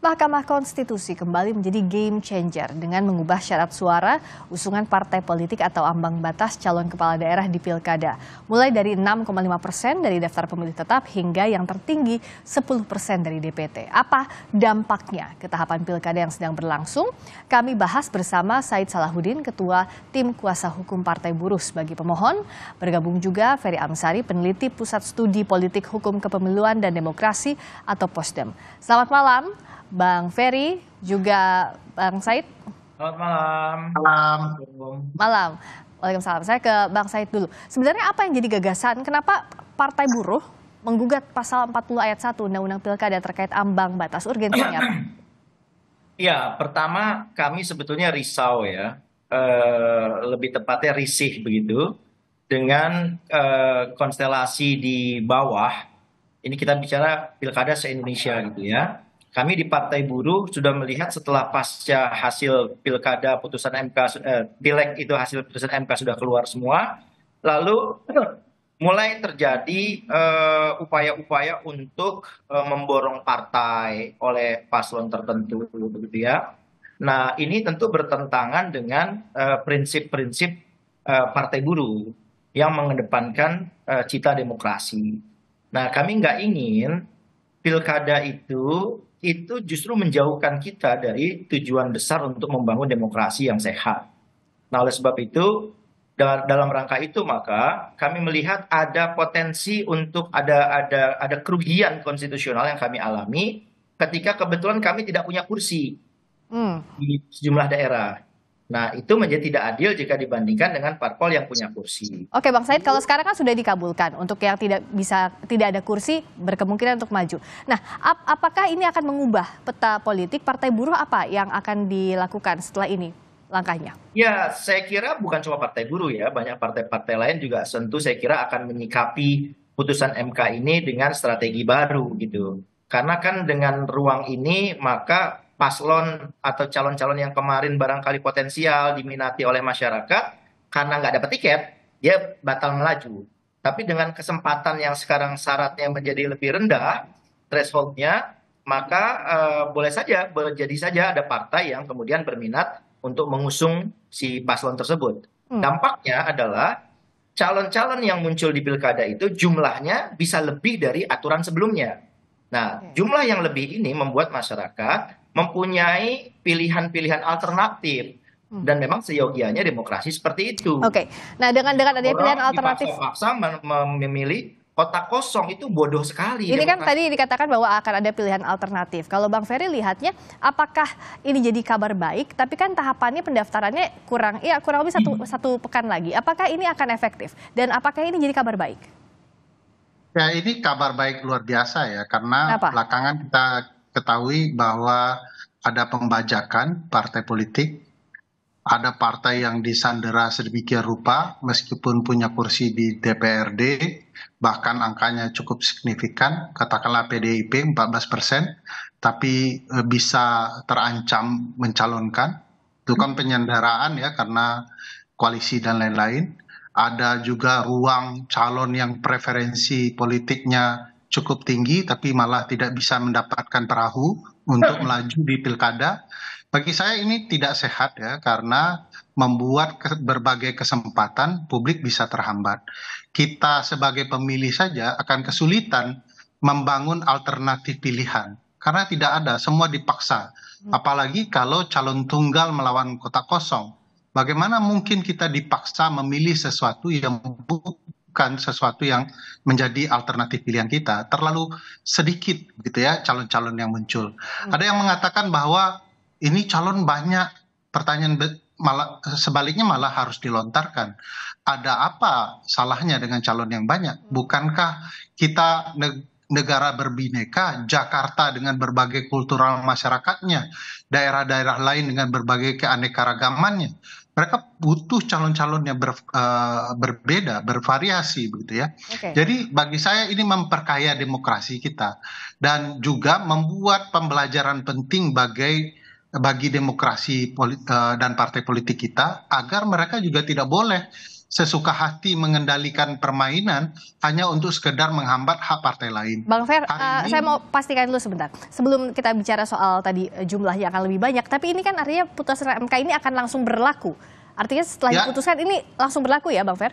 Mahkamah Konstitusi kembali menjadi game changer dengan mengubah syarat suara usungan partai politik atau ambang batas calon kepala daerah di Pilkada. Mulai dari 6,5% dari daftar pemilih tetap hingga yang tertinggi 10% dari DPT. Apa dampaknya ke tahapan Pilkada yang sedang berlangsung? Kami bahas bersama Said Salahuddin, Ketua Tim Kuasa Hukum Partai Buruh sebagai pemohon. Bergabung juga Ferry Amsari, peneliti Pusat Studi Politik Hukum Kepemiluan dan Demokrasi atau POSDEM. Selamat malam, Bang Ferry, juga Bang Said. Selamat malam. Malam. Waalaikumsalam. Saya ke Bang Said dulu. Sebenarnya apa yang jadi gagasan? Kenapa Partai Buruh menggugat pasal 40 ayat 1 Undang-Undang Pilkada terkait ambang batas? Urgensinya apa? Ya, pertama kami sebetulnya risau ya, lebih tepatnya risih begitu, dengan konstelasi di bawah. Ini kita bicara pilkada se-Indonesia gitu ya. Kami di Partai Buruh sudah melihat setelah pasca hasil pilkada putusan MK, pileg itu hasil putusan MK sudah keluar semua, lalu mulai terjadi upaya-upaya untuk memborong partai oleh paslon tertentu begitu ya. Nah, ini tentu bertentangan dengan prinsip-prinsip Partai Buruh yang mengedepankan cita demokrasi. Nah, kami nggak ingin pilkada itu justru menjauhkan kita dari tujuan besar untuk membangun demokrasi yang sehat. Nah, oleh sebab itu, dalam rangka itu maka kami melihat ada potensi untuk ada kerugian konstitusional yang kami alami ketika kebetulan kami tidak punya kursi di sejumlah daerah. Nah, itu menjadi tidak adil jika dibandingkan dengan parpol yang punya kursi. Oke, Bang Said, kalau sekarang kan sudah dikabulkan untuk yang tidak ada kursi berkemungkinan untuk maju. Nah, apakah ini akan mengubah peta politik Partai Buruh? Apa yang akan dilakukan setelah ini langkahnya? Ya, saya kira bukan cuma Partai Buruh ya, banyak partai-partai lain juga tentu saya kira akan menyikapi putusan MK ini dengan strategi baru gitu. Karena kan dengan ruang ini maka paslon atau calon-calon yang kemarin barangkali potensial diminati oleh masyarakat karena nggak dapat tiket, dia batal melaju. Tapi dengan kesempatan yang sekarang syaratnya menjadi lebih rendah, thresholdnya, maka jadi saja ada partai yang kemudian berminat untuk mengusung si paslon tersebut. Dampaknya adalah calon-calon yang muncul di pilkada itu jumlahnya bisa lebih dari aturan sebelumnya. Nah, jumlah yang lebih ini membuat masyarakat mempunyai pilihan-pilihan alternatif. Dan memang seyogianya demokrasi seperti itu. Oke, nah dengan adanya pilihan alternatif, dipaksa memilih kota kosong itu bodoh sekali. Ini kan tadi dikatakan bahwa akan ada pilihan alternatif. Kalau Bang Ferry lihatnya, apakah ini jadi kabar baik? Tapi kan tahapannya pendaftarannya kurang lebih satu pekan lagi. Apakah ini akan efektif? Dan apakah ini jadi kabar baik? Ya, ini kabar baik luar biasa ya, karena Kenapa? belakangan kita ketahui bahwa ada pembajakan partai politik, ada partai yang disandera sedemikian rupa meskipun punya kursi di DPRD, bahkan angkanya cukup signifikan, katakanlah PDIP 14%, tapi bisa terancam mencalonkan. Itu kan penyanderaan ya, karena koalisi dan lain-lain. Ada juga ruang calon yang preferensi politiknya cukup tinggi tapi malah tidak bisa mendapatkan perahu untuk melaju di pilkada. Bagi saya ini tidak sehat ya, karena membuat berbagai kesempatan publik bisa terhambat. Kita sebagai pemilih saja akan kesulitan membangun alternatif pilihan karena tidak ada, semua dipaksa. Apalagi kalau calon tunggal melawan kota kosong. Bagaimana mungkin kita dipaksa memilih sesuatu yang bukan sesuatu yang menjadi alternatif pilihan kita? Terlalu sedikit gitu ya calon-calon yang muncul. Ada yang mengatakan bahwa ini calon banyak, pertanyaan malah sebaliknya malah harus dilontarkan. Ada apa salahnya dengan calon yang banyak? Bukankah kita negara berbineka, Jakarta dengan berbagai kultural masyarakatnya, daerah-daerah lain dengan berbagai keanekaragamannya. Mereka butuh calon-calon yang berbeda, bervariasi begitu ya. Jadi bagi saya ini memperkaya demokrasi kita dan juga membuat pembelajaran penting bagi demokrasi dan partai politik kita, agar mereka juga tidak boleh sesuka hati mengendalikan permainan hanya untuk sekedar menghambat hak partai lain. Bang Fer, Hari ini, saya mau pastikan dulu sebentar. Sebelum kita bicara soal tadi jumlah yang akan lebih banyak, tapi ini kan artinya putusan MK ini akan langsung berlaku. Artinya setelah ya, diputuskan ini langsung berlaku ya Bang Fer?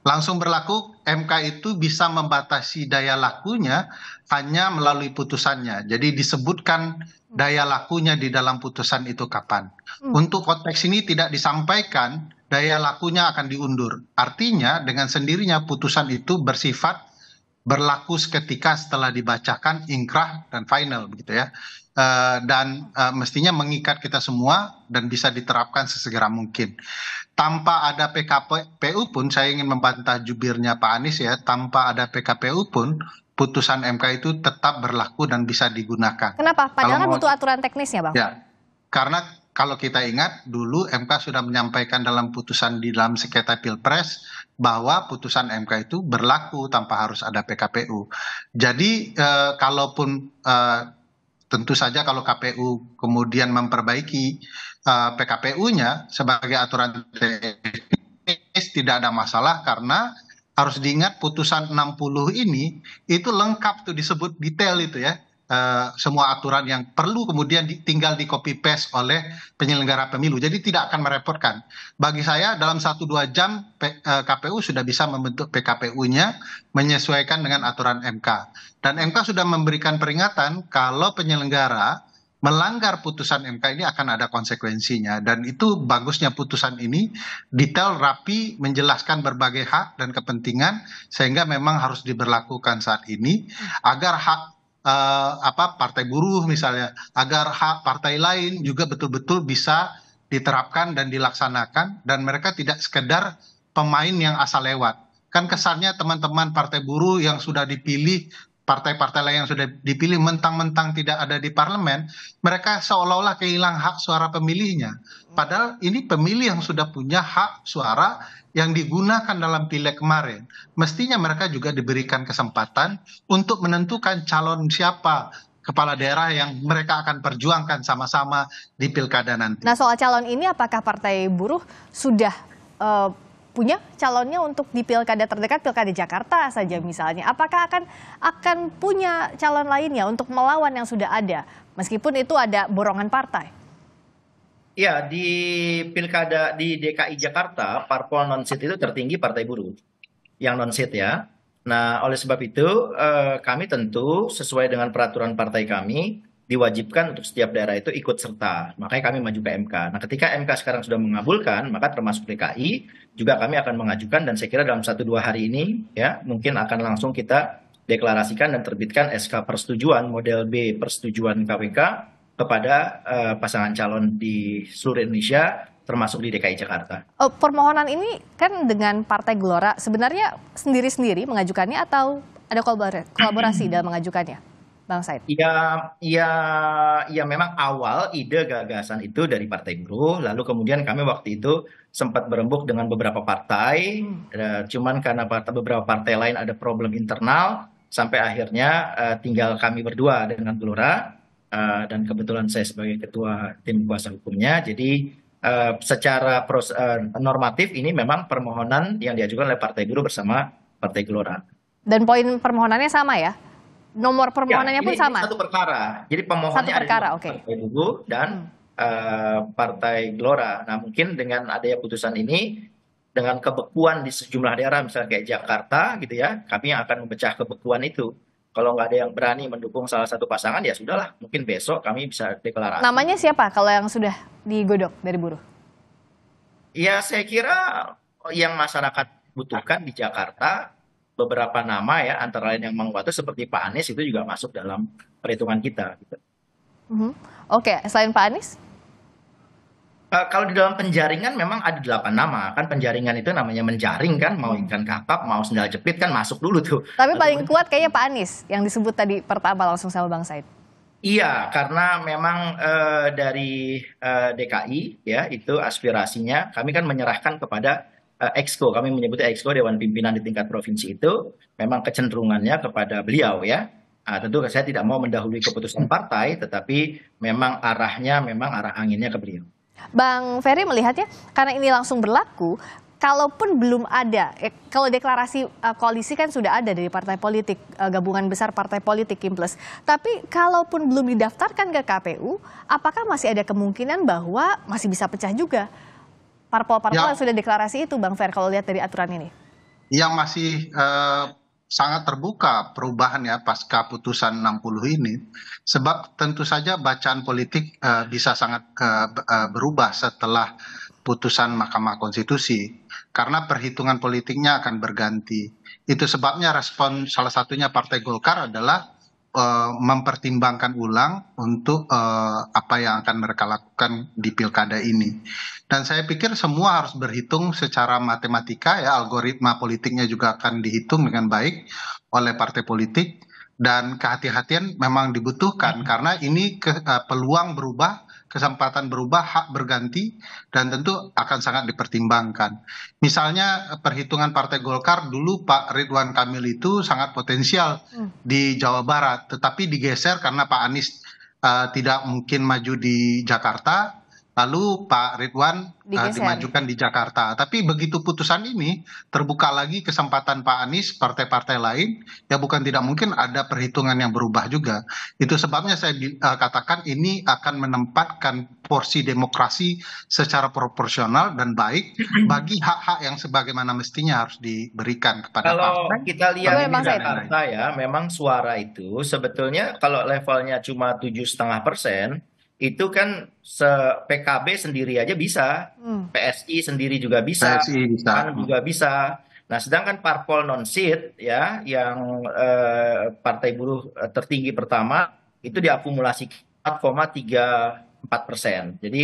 langsung berlaku. MK itu bisa membatasi daya lakunya hanya melalui putusannya. Jadi disebutkan daya lakunya di dalam putusan itu kapan. Untuk konteks ini tidak disampaikan daya lakunya akan diundur. Artinya dengan sendirinya putusan itu bersifat berlaku seketika setelah dibacakan, inkrah dan final begitu ya. Dan mestinya mengikat kita semua dan bisa diterapkan sesegera mungkin. Tanpa ada PKPU pun, saya ingin membantah jubirnya Pak Anies ya, tanpa ada PKPU pun putusan MK itu tetap berlaku dan bisa digunakan. Kenapa? Padahal kan Kalau butuh aturan teknisnya Bang. Ya, karena kalau kita ingat dulu MK sudah menyampaikan dalam putusan di dalam sengketa Pilpres bahwa putusan MK itu berlaku tanpa harus ada PKPU. Jadi kalaupun tentu saja kalau KPU kemudian memperbaiki PKPU-nya sebagai aturan teknis tidak ada masalah, karena harus diingat putusan 60 ini itu lengkap tuh, disebut detail itu ya. Semua aturan yang perlu kemudian tinggal di copy paste oleh penyelenggara pemilu. Jadi tidak akan merepotkan. Bagi saya dalam 1-2 jam KPU sudah bisa membentuk PKPU-nya menyesuaikan dengan aturan MK. Dan MK sudah memberikan peringatan kalau penyelenggara melanggar putusan MK ini akan ada konsekuensinya. Dan itu bagusnya putusan ini detail, rapi, menjelaskan berbagai hak dan kepentingan, sehingga memang harus diberlakukan saat ini agar hak partai buruh misalnya, agar hak partai lain juga betul-betul bisa diterapkan dan dilaksanakan, dan mereka tidak sekedar pemain yang asal lewat. Kan kesannya teman-teman partai buruh yang sudah dipilih, partai-partai lain yang sudah dipilih mentang-mentang tidak ada di parlemen, mereka seolah-olah kehilangan hak suara pemilihnya. Padahal ini pemilih yang sudah punya hak suara yang digunakan dalam pileg kemarin. Mestinya mereka juga diberikan kesempatan untuk menentukan calon siapa kepala daerah yang mereka akan perjuangkan sama-sama di pilkada nanti. Nah, soal calon ini apakah Partai Buruh sudah punya calonnya untuk di pilkada terdekat, pilkada Jakarta saja misalnya? Apakah akan punya calon lainnya untuk melawan yang sudah ada, meskipun itu ada borongan partai? Ya, di pilkada di DKI Jakarta, parpol non-seat itu tertinggi Partai Buruh yang non-seat ya. Nah, oleh sebab itu kami tentu sesuai dengan peraturan partai kami diwajibkan untuk setiap daerah itu ikut serta. Makanya kami maju ke MK. Nah, ketika MK sekarang sudah mengabulkan, maka termasuk DKI juga kami akan mengajukan, dan saya kira dalam 1-2 hari ini ya mungkin akan langsung kita deklarasikan dan terbitkan SK persetujuan model B persetujuan KWK kepada pasangan calon di seluruh Indonesia, termasuk di DKI Jakarta. Permohonan ini kan dengan Partai Gelora sebenarnya sendiri-sendiri mengajukannya atau ada kolaborasi dalam mengajukannya, Bang Said? Ya, memang awal ide gagasan itu dari Partai Buruh, lalu kemudian kami waktu itu sempat berembuk dengan beberapa partai, cuman karena beberapa partai lain ada problem internal, sampai akhirnya tinggal kami berdua dengan Gelora. Dan kebetulan saya sebagai ketua tim kuasa hukumnya, jadi secara normatif ini memang permohonan yang diajukan oleh Partai Buruh bersama Partai Gelora. Dan poin permohonannya sama ya? Nomor permohonannya pun sama? Ini satu perkara, jadi pemohonnya ada okay. Partai Buruh dan Partai Gelora. Nah, mungkin dengan adanya putusan ini, dengan kebekuan di sejumlah daerah misalnya kayak Jakarta gitu ya, kami akan memecah kebekuan itu. Kalau nggak ada yang berani mendukung salah satu pasangan, ya sudahlah, mungkin besok kami bisa deklarasi. Namanya siapa kalau yang sudah digodok dari buruh? Ya, saya kira yang masyarakat butuhkan di Jakarta beberapa nama ya, antara lain yang menguat seperti Pak Anies itu juga masuk dalam perhitungan kita. Gitu. Oke, selain Pak Anies? Kalau di dalam penjaringan memang ada 8 nama. Kan penjaringan itu namanya menjaring kan, mau ikan kakap, mau sendal jepit kan masuk dulu tuh. Tapi paling kuat kayaknya Pak Anies yang disebut tadi pertama langsung sama Bang Said. Iya, karena memang dari DKI ya itu aspirasinya, kami kan menyerahkan kepada Exco, kami menyebutnya Exco, Dewan Pimpinan di tingkat provinsi itu memang kecenderungannya kepada beliau ya. Tentu saya tidak mau mendahului keputusan partai, tetapi memang arah anginnya ke beliau. Bang Ferry melihatnya, karena ini langsung berlaku, kalaupun belum ada, kalau deklarasi koalisi kan sudah ada dari partai politik, gabungan besar partai politik Kim Plus. Tapi kalaupun belum didaftarkan ke KPU, apakah masih ada kemungkinan bahwa masih bisa pecah juga parpol-parpol yang sudah deklarasi itu, Bang Fer, kalau lihat dari aturan ini? Yang masih sangat terbuka perubahan ya pasca putusan 60 ini, sebab tentu saja bacaan politik bisa sangat berubah setelah putusan Mahkamah Konstitusi, karena perhitungan politiknya akan berganti. Itu sebabnya respon salah satunya Partai Golkar adalah mempertimbangkan ulang untuk apa yang akan mereka lakukan di pilkada ini. Dan saya pikir semua harus berhitung secara matematika ya, algoritma politiknya juga akan dihitung dengan baik oleh partai politik, dan kehati-hatian memang dibutuhkan karena ini peluang berubah, kesempatan berubah, hak berganti, dan tentu akan sangat dipertimbangkan. Misalnya perhitungan Partai Golkar dulu Pak Ridwan Kamil itu sangat potensial di Jawa Barat, tetapi digeser karena Pak Anies tidak mungkin maju di Jakarta, lalu Pak Ridwan dimajukan di Jakarta. Tapi begitu putusan ini terbuka lagi kesempatan Pak Anies, partai-partai lain, ya bukan tidak mungkin ada perhitungan yang berubah juga. Itu sebabnya saya katakan ini akan menempatkan porsi demokrasi secara proporsional dan baik bagi hak-hak yang sebagaimana mestinya harus diberikan kepada Kalau partai. kita lihat di Jakarta ya, memang suara itu sebetulnya kalau levelnya cuma 7,5%, itu kan PKB sendiri aja bisa, PSI sendiri juga bisa, PSI bisa. PAN juga bisa. Nah, sedangkan parpol non-seat ya, yang partai buruh tertinggi pertama itu diakumulasi 4,34%. Jadi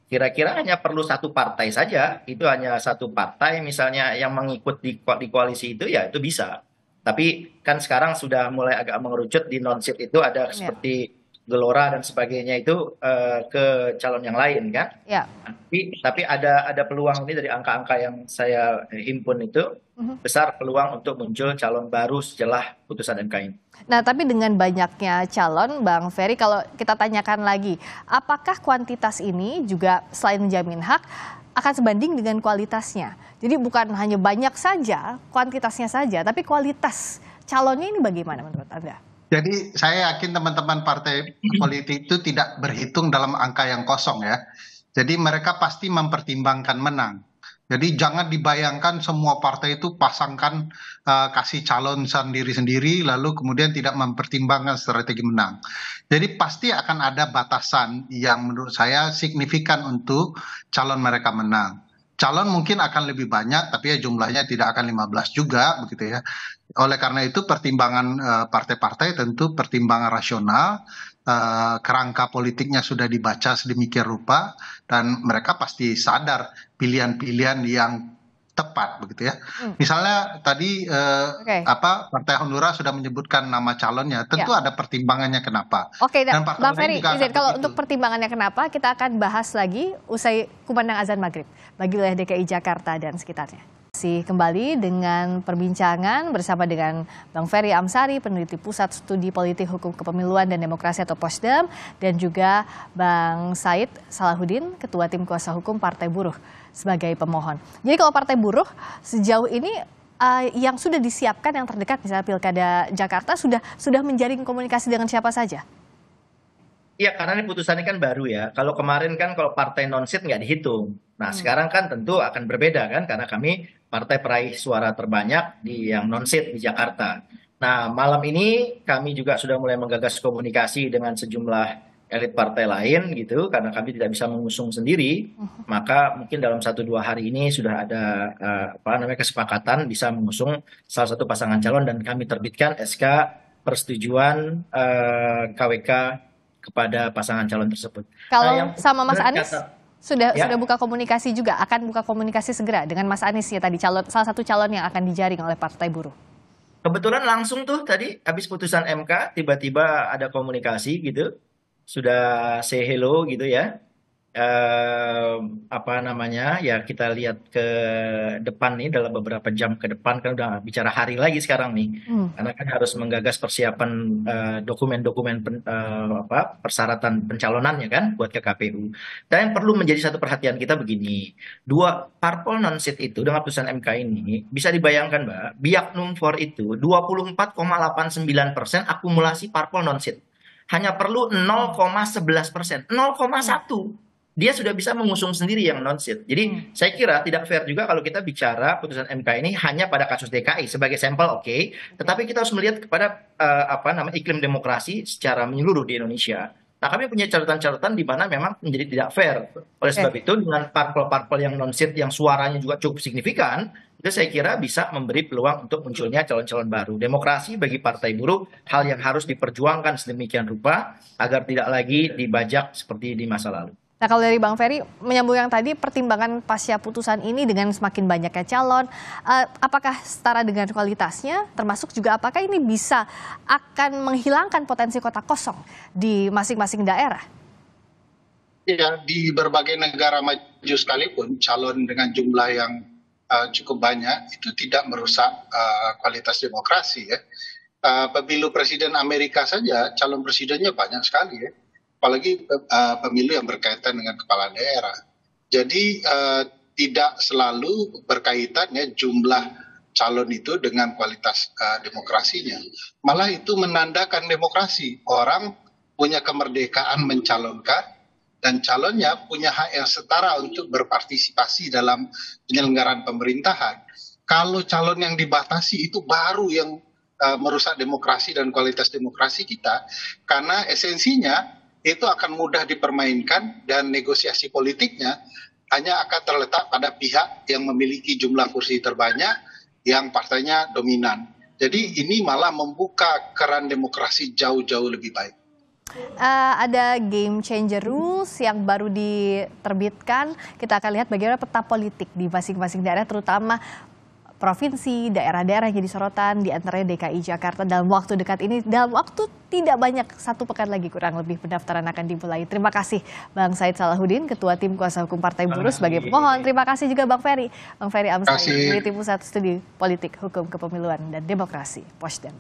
kira-kira hanya perlu satu partai saja, itu hanya satu partai misalnya yang mengikut di koalisi itu, ya itu bisa. Tapi kan sekarang sudah mulai agak mengerucut, di non-seat itu ada seperti Gelora dan sebagainya itu ke calon yang lain kan. Ya. Tapi ada peluang ini dari angka-angka yang saya himpun itu, besar peluang untuk muncul calon baru setelah putusan MK ini. Nah, tapi dengan banyaknya calon, Bang Ferry, kalau kita tanyakan lagi, apakah kuantitas ini juga selain menjamin hak, akan sebanding dengan kualitasnya? Jadi bukan hanya banyak saja, kuantitasnya saja, tapi kualitas calonnya ini bagaimana menurut Anda? Jadi saya yakin teman-teman partai politik itu tidak berhitung dalam angka yang kosong ya. Jadi mereka pasti mempertimbangkan menang. Jadi jangan dibayangkan semua partai itu pasangkan kasih calon sendiri-sendiri lalu kemudian tidak mempertimbangkan strategi menang. Jadi pasti akan ada batasan yang menurut saya signifikan untuk calon mereka menang. Calon mungkin akan lebih banyak, tapi ya jumlahnya tidak akan 15 juga begitu ya. Oleh karena itu pertimbangan partai-partai tentu pertimbangan rasional, kerangka politiknya sudah dibaca sedemikian rupa, dan mereka pasti sadar pilihan-pilihan yang tepat begitu ya. Misalnya tadi Partai Hanura sudah menyebutkan nama calonnya, tentu ada pertimbangannya kenapa. Oke, dan Bang Ferry, izin kalau untuk pertimbangannya kenapa, kita akan bahas lagi usai kumandang azan maghrib bagi wilayah DKI Jakarta dan sekitarnya. Masih kembali dengan perbincangan bersama dengan Bang Ferry Amsari, peneliti Pusat Studi Politik Hukum Kepemiluan dan Demokrasi atau Posdem, dan juga Bang Said Salahuddin, Ketua Tim Kuasa Hukum Partai Buruh sebagai pemohon. Jadi kalau Partai Buruh sejauh ini yang sudah disiapkan yang terdekat misalnya Pilkada Jakarta sudah menjalin komunikasi dengan siapa saja? Iya, karena ini putusannya kan baru ya. Kalau kemarin kan kalau partai non-seat nggak dihitung. Nah, sekarang kan tentu akan berbeda kan, karena kami partai peraih suara terbanyak di yang non-seat di Jakarta. Nah, malam ini kami juga sudah mulai menggagas komunikasi dengan sejumlah elit partai lain gitu, karena kami tidak bisa mengusung sendiri. Maka mungkin dalam 1-2 hari ini sudah ada kesepakatan bisa mengusung salah satu pasangan calon, dan kami terbitkan SK persetujuan KWK kepada pasangan calon tersebut. Kalau sama Mas Anies sudah buka komunikasi juga, akan buka komunikasi segera dengan Mas Anies ya tadi, salah satu calon yang akan dijaring oleh Partai Buruh. Kebetulan langsung tuh tadi habis putusan MK tiba-tiba ada komunikasi gitu, sudah say hello gitu ya. apa namanya ya, kita lihat ke depan nih dalam beberapa jam ke depan, kan udah bicara hari lagi sekarang nih, karena kan harus menggagas persiapan dokumen-dokumen persyaratan pencalonannya kan buat ke KPU. Dan yang perlu menjadi satu perhatian kita begini, dua parpol non seat itu dengan putusan MK ini bisa dibayangkan Mbak, biak numfor itu 24,89% akumulasi parpol non seat, hanya perlu 0,11%, 0,1 dia sudah bisa mengusung sendiri yang non seat. Jadi saya kira tidak fair juga kalau kita bicara putusan MK ini hanya pada kasus DKI sebagai sampel, oke, tetapi kita harus melihat kepada iklim demokrasi secara menyeluruh di Indonesia. Nah, kami punya catatan-catatan di mana memang menjadi tidak fair. Oleh sebab itu, dengan parpol-parpol yang non seat yang suaranya juga cukup signifikan, itu saya kira bisa memberi peluang untuk munculnya calon-calon baru. Demokrasi bagi partai buruh hal yang harus diperjuangkan sedemikian rupa agar tidak lagi dibajak seperti di masa lalu. Nah, kalau dari Bang Ferry, menyambung yang tadi, pertimbangan pasca putusan ini dengan semakin banyaknya calon, apakah setara dengan kualitasnya, termasuk juga apakah ini bisa akan menghilangkan potensi kota kosong di masing-masing daerah? Ya, di berbagai negara maju sekalipun, calon dengan jumlah yang cukup banyak itu tidak merusak kualitas demokrasi ya. Pemilu presiden Amerika saja, calon presidennya banyak sekali ya. Apalagi pemilu yang berkaitan dengan kepala daerah. Jadi tidak selalu berkaitan ya jumlah calon itu dengan kualitas demokrasinya. Malah itu menandakan demokrasi. Orang punya kemerdekaan mencalonkan dan calonnya punya hak yang setara untuk berpartisipasi dalam penyelenggaraan pemerintahan. Kalau calon yang dibatasi itu baru yang merusak demokrasi dan kualitas demokrasi kita, karena esensinya itu akan mudah dipermainkan dan negosiasi politiknya hanya akan terletak pada pihak yang memiliki jumlah kursi terbanyak yang partainya dominan. Jadi ini malah membuka keran demokrasi jauh-jauh lebih baik. Ada game changer rules yang baru diterbitkan. Kita akan lihat bagaimana peta politik di masing-masing daerah, terutama provinsi, daerah-daerah yang jadi sorotan, di antaranya DKI Jakarta dalam waktu dekat ini. Dalam waktu tidak banyak, 1 pekan lagi kurang lebih pendaftaran akan dimulai. Terima kasih Bang Said Salahuddin, Ketua Tim Kuasa Hukum Partai Buruh sebagai pemohon. Terima kasih juga Bang Ferry Amsari, Peneliti Pusat Studi Politik, Hukum Kepemiluan dan Demokrasi, Posdem.